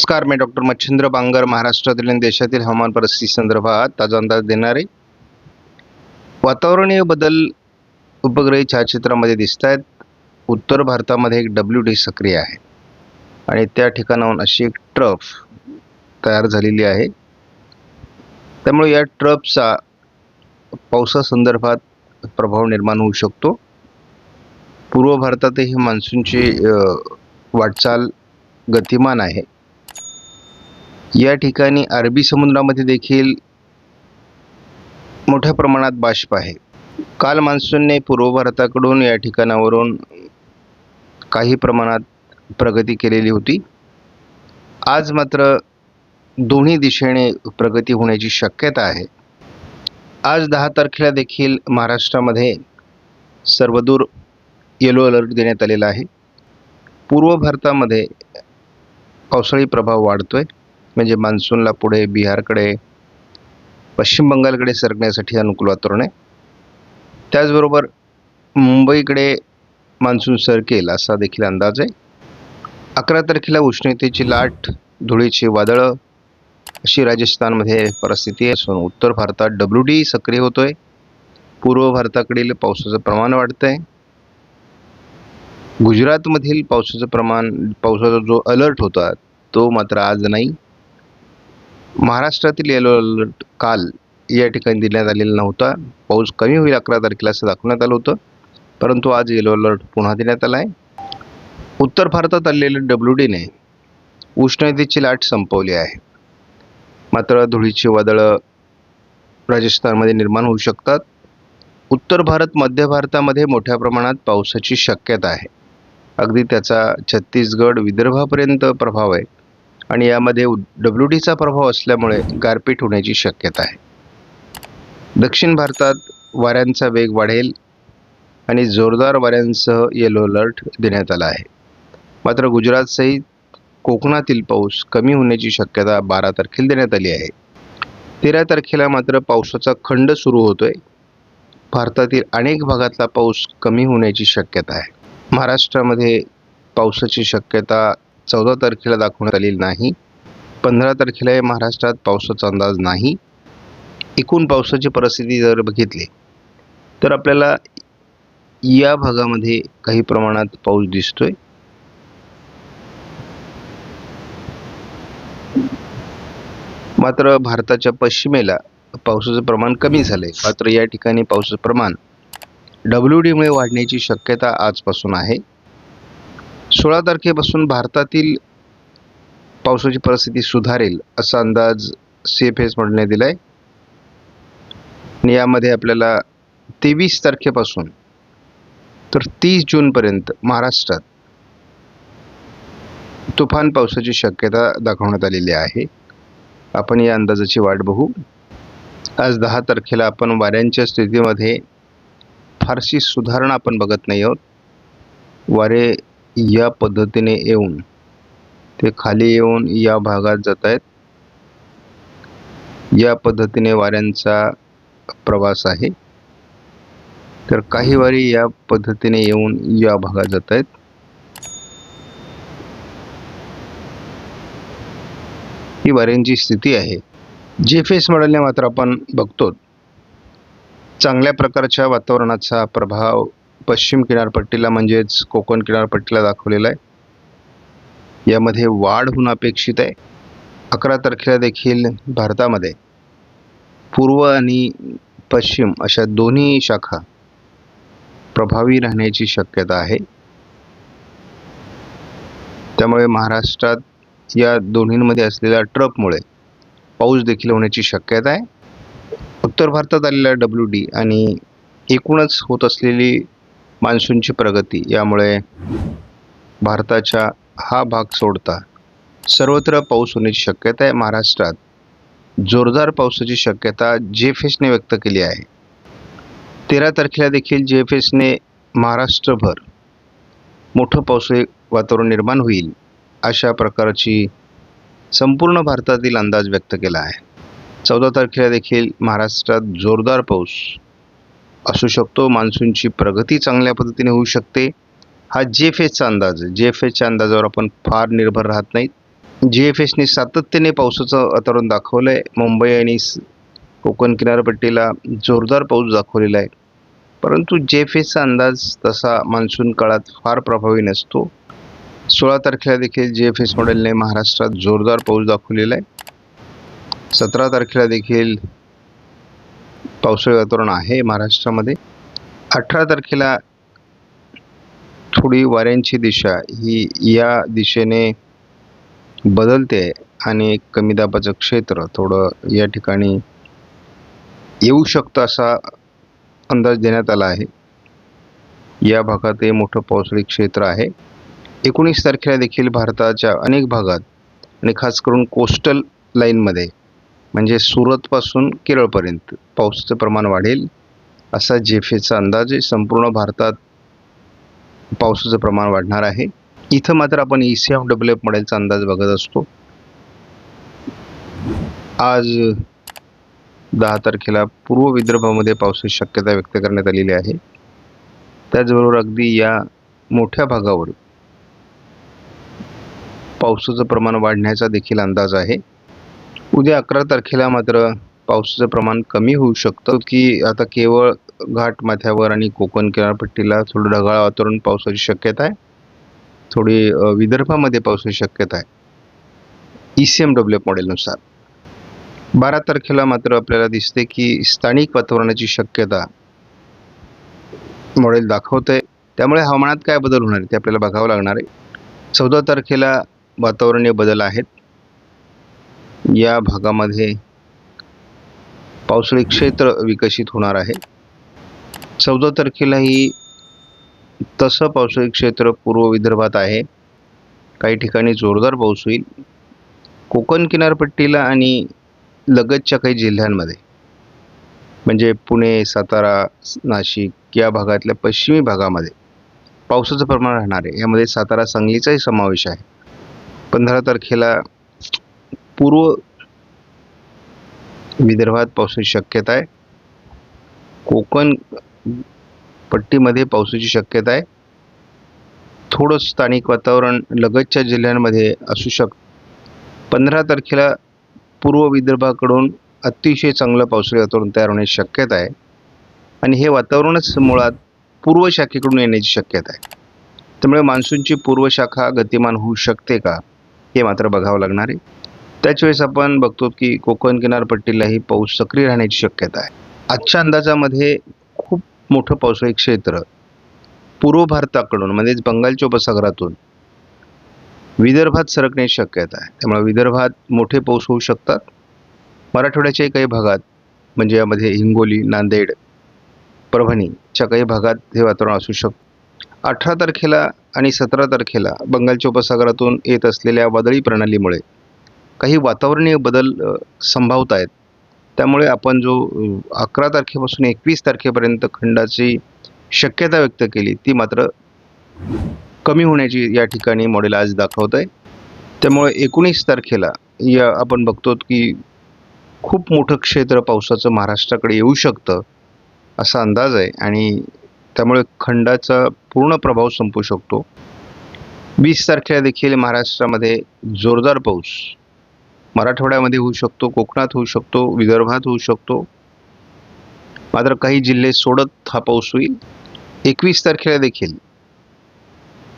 नमस्कार, मी डॉक्टर मच्छिंद्र बांगर महाराष्ट्रातील आणि देशातील हवामान परिस्थिती संदर्भात ताजा अंदाज देणार आहे. वातावरणीय बदल उपग्रही छायाचित्रामध्ये दिसत आहेत. उत्तर भारतामध्ये एक WD सक्रिय आहे आणि त्या ठिकाणाहून अशी एक ट्रफ तयार झालेली आहे. त्यामुळे या ट्रफचा पावसासंदर्भात प्रभाव निर्माण होऊ शकतो. पूर्व भारतातही मान्सूनची वाटचाल गतिमान आहे. या ठिकाणी अरबी समुद्रामध्ये देखील मोठ्या प्रमाणात बाष्प आहे. काल मान्सूनने पूर्व भारताकडून या ठिकाणावरून काही प्रमाणात प्रगती केलेली होती. आज मात्र दोन्ही दिशेने प्रगती होण्याची शक्यता आहे. आज 10 तारखेला देखील महाराष्ट्रामध्ये सर्वदूर येलो अलर्ट देण्यात आलेला आहे. पूर्व भारतामध्ये पावसाळी प्रभाव वाढतोय, म्हणजे मान्सूनला पुढे बिहारकडे, पश्चिम बंगालकडे सरकण्यासाठी अनुकूल वातावरण आहे. त्याचबरोबर मुंबईकडे मान्सून सरकेल असा देखील अंदाज आहे. 11 तारखेला उष्णतेची लाट, धुळीची वादळं अशी राजस्थानमध्ये परिस्थिती असून उत्तर भारतात WD सक्रिय होतोय. पूर्व भारताकडील पावसाचं प्रमाण वाढतंय. गुजरातमधील पावसाचा जो अलर्ट होता तो मात्र आज नाही. महाराष्ट्रातील येलो अलर्ट काल या ठिकाणी देण्यात आलेला नव्हता. पाऊस कमी होईल 11 तारखेला असं दाखवण्यात आलं होतं, परंतु आज येलो अलर्ट पुन्हा देण्यात आला आहे. उत्तर भारतात आलेल्या WDने उष्णतेची लाट संपवली आहे. मात्र धुळीची वादळं राजस्थानमध्ये निर्माण होऊ शकतात. उत्तर भारत, मध्य भारतामध्ये मोठ्या प्रमाणात पावसाची शक्यता आहे. अगदी त्याचा छत्तीसगड, विदर्भापर्यंत प्रभाव आहे आणि यामध्ये WDचा प्रभाव असल्यामुळे गारपीट होण्याची शक्यता आहे. दक्षिण भारतात वाऱ्यांचा वेग वाढेल आणि जोरदार वाऱ्यांसह येलो अलर्ट देण्यात आला आहे. मात्र गुजरातसहित कोकणातील पाऊस कमी होण्याची शक्यता 12 तारखेला देण्यात आली आहे. 13 तारखेला मात्र पावसाचा खंड सुरू होतोय. भारतातील अनेक भागातला पाऊस कमी होण्याची शक्यता आहे. महाराष्ट्रामध्ये पावसाची शक्यता 14 तारखेला दाखवण्यात आलेली नाही. 15 तारखेला महाराष्ट्रात पावसाचा अंदाज नाही. एकूण पावसाची परिस्थिती जर बघितली तर आपल्याला या भागामध्ये काही प्रमाणात पाऊस दिसतोय. मात्र भारताच्या पश्चिमेला पावसाचं प्रमाण कमी झाले. मात्र या ठिकाणी पावसाचं प्रमाण WDमुळे वाढण्याची शक्यता आजपासून आहे. 16 तारखेपासून भारतातील पावसाची परिस्थिती सुधारेल असा अंदाज CFS मंडळाने दिलाय. यामध्ये आपल्याला 23 तारखेपासून तर 30 जूनपर्यंत महाराष्ट्रात तुफान पावसाची शक्यता दाखवण्यात आलेली आहे. आपण या अंदाजाची वाट बघू. आज 10 तारखेला आपण वाऱ्यांच्या स्थितीमध्ये फारशी सुधारणा आपण बघत नाही आहोत. वारे या पद्धतीने येऊन ते खाली येऊन या भागात जात आहेत. या पद्धतीने वाऱ्यांचा प्रवास आहे. तर काही वारे या पद्धतीने येऊन या भागात जात आहेत. ही वाऱ्यांची स्थिती आहे. GFS मॉडेलने मात्र आपण बघतो चांगल्या प्रकारच्या वातावरणाचा प्रभाव पश्चिम किनारपट्टीला, म्हणजेच कोकण किनारपट्टीला दाखवलेला आहे. यामध्ये वाढ होणं अपेक्षित आहे. 11 तारखेला देखील भारतामध्ये पूर्व आणि पश्चिम अशा दोन्ही शाखा प्रभावी राहण्याची शक्यता आहे. त्यामुळे महाराष्ट्रात या दोन्हींमध्ये असलेल्या ट्रफमुळे पाऊस देखील होण्याची शक्यता आहे. उत्तर भारतात आलेला WD आणि एकूणच होत असलेली मान्सूनची प्रगती यामुळे भारताच्या हा भाग सोडता सर्वत्र पाऊस होण्याची शक्यता आहे. महाराष्ट्रात जोरदार पावसाची शक्यता GFSने व्यक्त केली आहे. 13 तारखेला देखील GFSने महाराष्ट्रभर मोठं पावसाळी वातावरण निर्माण होईल अशा प्रकारची संपूर्ण भारतातील अंदाज व्यक्त केला आहे. 14 तारखेला देखील महाराष्ट्रात जोरदार पाऊस असू शकतो. मान्सूनची प्रगती चांगल्या पद्धतीने होऊ शकते. हा GFSचा अंदाज आहे. GFSच्या अंदाजावर आपण फार निर्भर राहत नाहीत. GFSने सातत्याने पावसाचं वातावरण दाखवलं आहे. मुंबई आणि कोकण किनारपट्टीला जोरदार पाऊस दाखवलेला आहे. परंतु GFSचा अंदाज तसा मान्सून काळात फार प्रभावी नसतो. 16 तारखेला देखील GFS मॉडेलने महाराष्ट्रात जोरदार पाऊस दाखवलेला आहे. 17 तारखेला देखील पावसाळी वातावरण आहे महाराष्ट्रामध्ये. 18 तारखेला थोडी वाऱ्यांची दिशा ही या दिशेने बदलते आणि कमी दाबाचं क्षेत्र थोडं या ठिकाणी येऊ शकतं असा अंदाज देण्यात आला आहे. या भागात हे मोठं पावसाळी क्षेत्र आहे. 19 तारखेला देखील भारताच्या अनेक भागात आणि खास करून कोस्टल लाईनमध्ये म्हणजे सुरतपासून केरळपर्यंत पावसाचं प्रमाण वाढेल असा GFSचा अंदाज आहे. संपूर्ण भारतात पावसाचं प्रमाण वाढणार आहे. इथं मात्र आपण ECMWF मॉडेलचा अंदाज बघत असतो. आज 10 तारखेला पूर्व विदर्भामध्ये पावसाची शक्यता व्यक्त करण्यात आलेली आहे. त्याचबरोबर अगदी या मोठ्या भागावर पावसाचं प्रमाण वाढण्याचा देखील अंदाज आहे. उद्या 11 तारखेला मात्र पावसाचं प्रमाण कमी होऊ शकतं की आता केवळ घाटमाथ्यावर आणि कोकण किनारपट्टीला थोडं ढगाळ वातावरण पावसाची शक्यता आहे. थोडी विदर्भामध्ये पावसाची शक्यता आहे ECMWF मॉडेलनुसार. 12 तारखेला मात्र आपल्याला दिसते की स्थानिक वातावरणाची शक्यता मॉडेल दाखवते. त्यामुळे हवामानात काय बदल होणार आहे ते आपल्याला बघावं लागणार आहे. 14 तारखेला वातावरणीय बदल आहेत. या भागामध्ये पावसाळी क्षेत्र विकसित होणार आहे. 14 तारखेलाही तसं पावसाळी क्षेत्र पूर्व विदर्भात आहे. काही ठिकाणी जोरदार पाऊस होईल. कोकण किनारपट्टीला आणि लगतच्या काही जिल्ह्यांमध्ये म्हणजे पुणे, सातारा, नाशिक या भागातल्या पश्चिमी भागामध्ये पावसाचं प्रमाण राहणार आहे. यामध्ये सातारा, सांगलीचाही समावेश आहे. 15 तारखेला पूर्व विदर्भात पावसाची शक्यता आहे. कोकण पट्टीमध्ये पावसाची शक्यता आहे. थोडं स्थानिक वातावरण लगतच्या जिल्ह्यांमध्ये असू शकतं. 15 तारखेला पूर्व विदर्भाकडून अतिशय चांगलं पावसाळी वातावरण तयार होण्याची शक्यता आहे आणि हे वातावरणच मुळात पूर्व शाखेकडून येण्याची शक्यता आहे. त्यामुळे मान्सूनची पूर्व शाखा गतिमान होऊ शकते का हे मात्र बघावं लागणार आहे. त्याच वेळेस आपण बघतो की कोकण किनारपट्टीलाही पाऊस सक्रिय राहण्याची शक्यता आहे. आजच्या अंदाजामध्ये खूप मोठं पावसाळी क्षेत्र पूर्व भारताकडून म्हणजेच बंगालच्या उपसागरातून विदर्भात सरकण्याची शक्यता आहे. त्यामुळे विदर्भात मोठे पाऊस होऊ शकतात. मराठवाड्याच्याही काही भागात म्हणजे यामध्ये हिंगोली, नांदेड, परभणीच्या काही भागात हे वातावरण असू शकतं. 18 तारखेला आणि 17 तारखेला बंगालच्या उपसागरातून येत असलेल्या वादळी प्रणालीमुळे काही वातावरणीय बदल संभावत आहेत. त्यामुळे आपण जो 11 तारखेपासून 21 तारखेपर्यंत खंडाची शक्यता व्यक्त केली ती मात्र कमी होण्याची या ठिकाणी मॉडेल आज दाखवत आहे. त्यामुळे 19 तारखेला या आपण बघतो की खूप मोठं क्षेत्र पावसाचं महाराष्ट्राकडे येऊ शकतं असा अंदाज आहे आणि त्यामुळे खंडाचा पूर्ण प्रभाव संपू शकतो. 20 तारखेला देखील महाराष्ट्रामध्ये जोरदार पाऊस मराठवाड्यामध्ये होऊ शकतो, कोकणात होऊ शकतो, विदर्भात होऊ शकतो. मात्र काही जिल्हे सोडत हा पाऊस होईल. 21 तारखेला देखील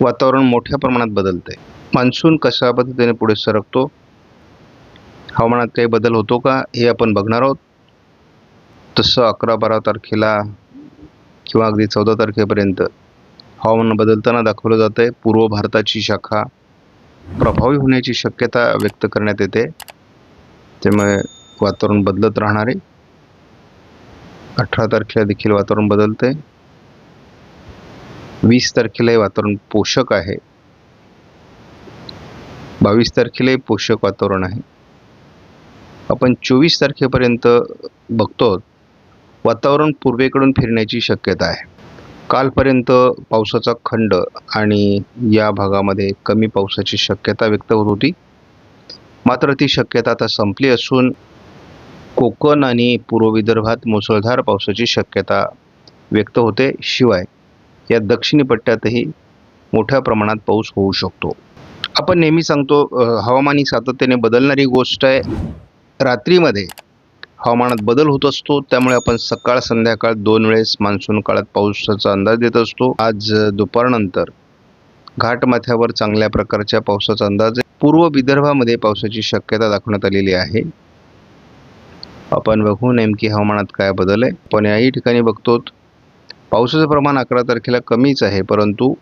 वातावरण मोठ्या प्रमाणात बदलतंय. मान्सून कशा पद्धतीने पुढे सरकतो, हवामानात काही बदल होतो का हे आपण बघणार आहोत. तसं 11-12 तारखेला किंवा अगदी 14 तारखेपर्यंत हवामान बदलताना दाखवलं जातं आहे. पूर्व भारताची शाखा प्रभावी होण्याची शक्यता व्यक्त करण्यात येते. त्यामुळे वातावरण बदलत राहणार आहे. 18 तारखेला देखील वातावरण बदलतंय. 20 तारखेलाही वातावरण पोषक आहे. 22 तारखेलाही पोषक वातावरण आहे. आपण 24 तारखेपर्यंत बघतो वातावरण पूर्वेकडून फिरण्याची शक्यता आहे. कालपर्यंत पावसाचा खंड आणि या भागामध्ये कमी पावसाची शक्यता व्यक्त होत होती. मात्र ती शक्यता आता संपली असून कोकण आणि पूर्व विदर्भात मुसळधार पावसाची शक्यता व्यक्त होते. शिवाय या दक्षिणी पट्ट्यातही मोठ्या प्रमाणात पाऊस होऊ शकतो. आपण नेहमी सांगतो हवामान ही सातत्याने बदलणारी गोष्ट आहे. रात्रीमध्ये हवामानात बदल होत असतो, त्यामुळे आपण सकाळ संध्याकाळ 2 वेळेस मान्सून काळात पावसाचा अंदाज देत असतो. आज दुपारनंतर घाटमाथ्यावर चांगल्या प्रकारच्या पावसाचा अंदाज आहे. पूर्व विदर्भामध्ये पावसाची शक्यता दाखवण्यात आलेली आहे. आपण बघू नेमकी हवामानात काय बदल आहे. पण याही ठिकाणी बघतो पावसाचं प्रमाण 11 तारखेला कमीच आहे, परंतु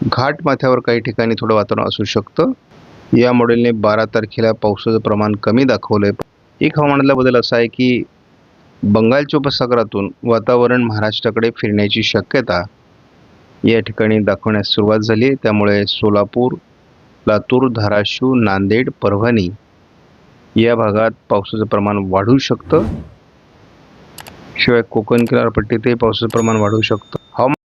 घाटमाथ्यावर काही ठिकाणी थोडं वातावरण असू शकतं. या मॉडेलने 12 तारखेला पावसाचं प्रमाण कमी दाखवलंय. एक हवामानातला बदल असा आहे की बंगालच्या उपसागरातून वातावरण महाराष्ट्राकडे फिरण्याची शक्यता या ठिकाणी दाखवण्यास सुरुवात झाली. त्यामुळे सोलापूर, लातूर, धाराशिव, नांदेड, परभणी या भागात पावसाचं प्रमाण वाढू शकतं. शिवाय कोकण किनारपट्टीतही पावसाचं प्रमाण वाढू शकतं.